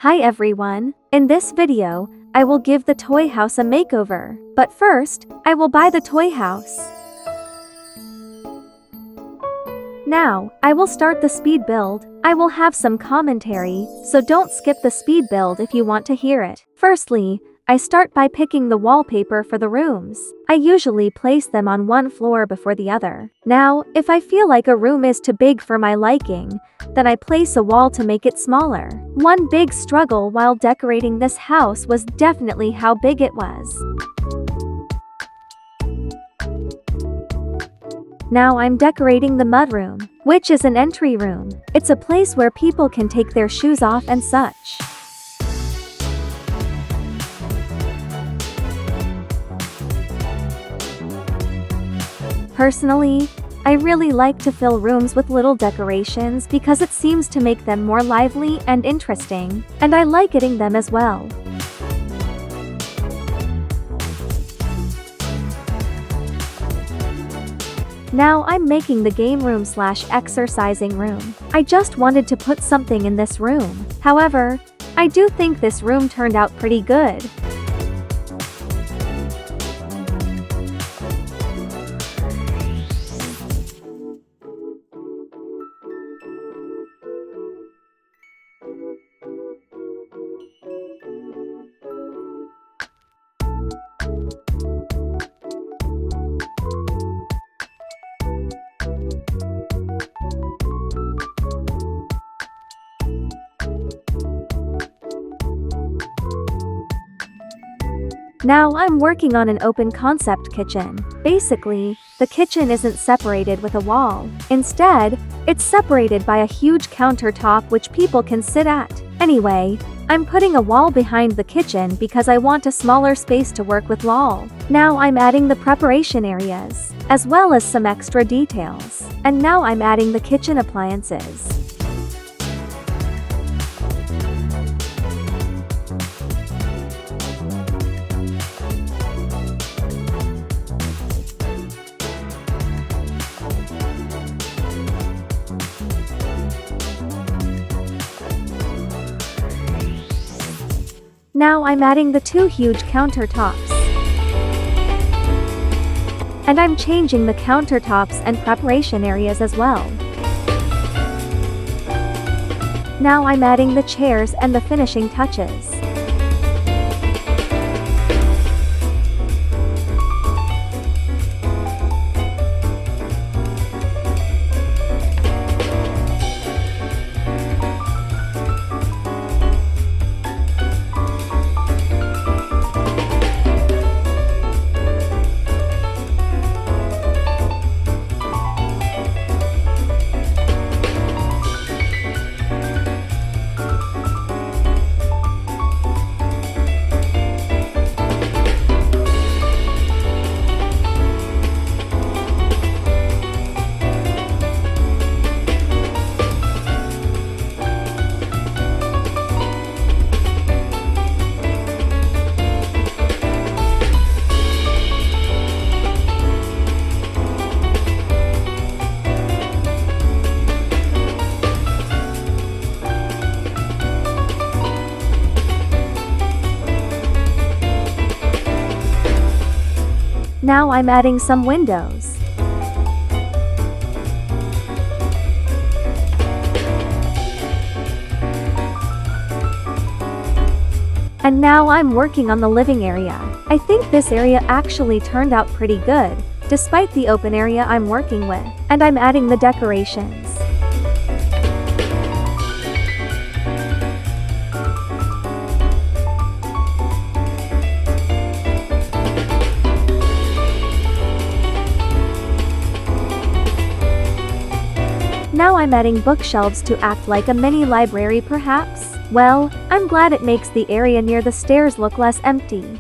Hi everyone, in this video, I will give the toy house a makeover, but first, I will buy the toy house. Now, I will start the speed build. I will have some commentary, so don't skip the speed build if you want to hear it. Firstly, I start by picking the wallpaper for the rooms. I usually place them on one floor before the other. Now, if I feel like a room is too big for my liking, then I place a wall to make it smaller. One big struggle while decorating this house was definitely how big it was. Now I'm decorating the mudroom, which is an entry room. It's a place where people can take their shoes off and such. Personally, I really like to fill rooms with little decorations because it seems to make them more lively and interesting, and I like getting them as well. Now I'm making the game room / exercising room. I just wanted to put something in this room. However, I do think this room turned out pretty good. Now I'm working on an open concept kitchen. Basically, the kitchen isn't separated with a wall. Instead, it's separated by a huge countertop which people can sit at. Anyway, I'm putting a wall behind the kitchen because I want a smaller space to work with lol. Now I'm adding the preparation areas, as well as some extra details. And now I'm adding the kitchen appliances. Now I'm adding the two huge countertops. And I'm changing the countertops and preparation areas as well. Now I'm adding the chairs and the finishing touches. Now I'm adding some windows. And now I'm working on the living area. I think this area actually turned out pretty good, despite the open area I'm working with. And I'm adding the decorations. Now I'm adding bookshelves to act like a mini library perhaps? Well, I'm glad it makes the area near the stairs look less empty.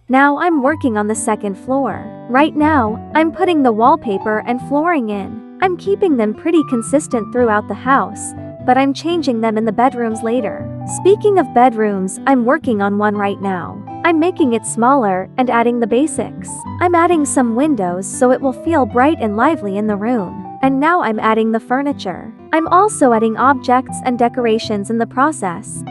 Now I'm working on the second floor. Right now, I'm putting the wallpaper and flooring in. I'm keeping them pretty consistent throughout the house, but I'm changing them in the bedrooms later. Speaking of bedrooms, I'm working on one right now. I'm making it smaller and adding the basics. I'm adding some windows so it will feel bright and lively in the room. And now I'm adding the furniture. I'm also adding objects and decorations in the process.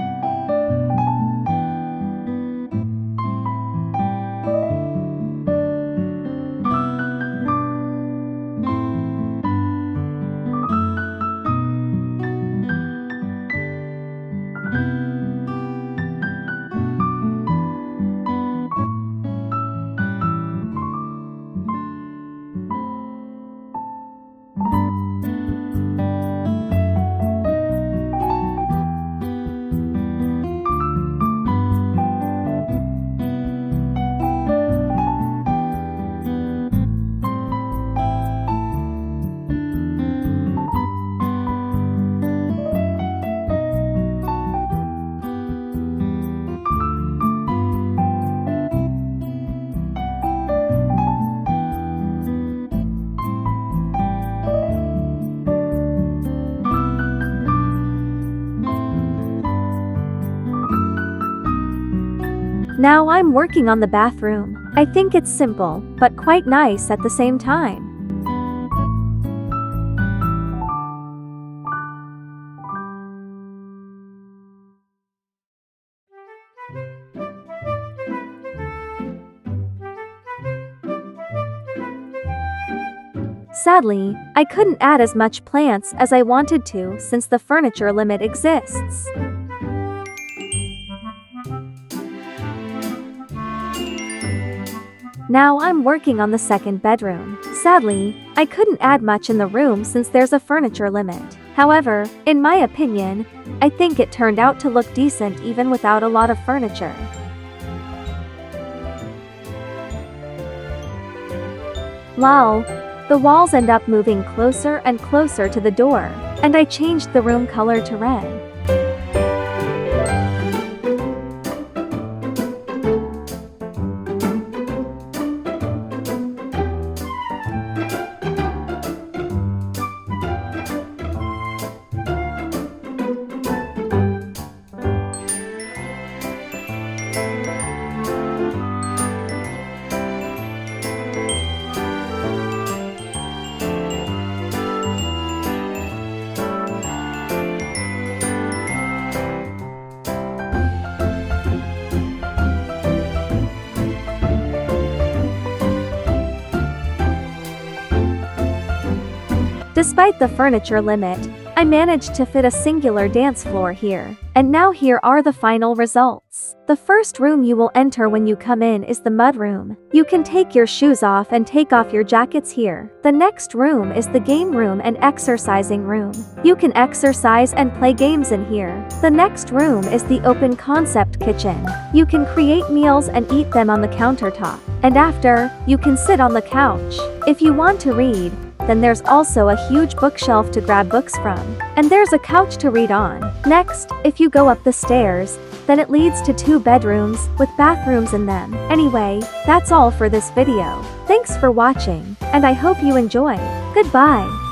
Now I'm working on the bathroom. I think it's simple, but quite nice at the same time. Sadly, I couldn't add as much plants as I wanted to since the furniture limit exists. Now I'm working on the second bedroom. Sadly, I couldn't add much in the room since there's a furniture limit. However, in my opinion, I think it turned out to look decent even without a lot of furniture. Lol. The walls end up moving closer and closer to the door, and I changed the room color to red. Despite the furniture limit, I managed to fit a singular dance floor here. And now here are the final results. The first room you will enter when you come in is the mudroom. You can take your shoes off and take off your jackets here. The next room is the game room and exercising room. You can exercise and play games in here. The next room is the open concept kitchen. You can create meals and eat them on the countertop. And after, you can sit on the couch. If you want to read, then there's also a huge bookshelf to grab books from. And there's a couch to read on. Next, if you go up the stairs, then it leads to 2 bedrooms with bathrooms in them. Anyway, that's all for this video. Thanks for watching, and I hope you enjoy. Goodbye.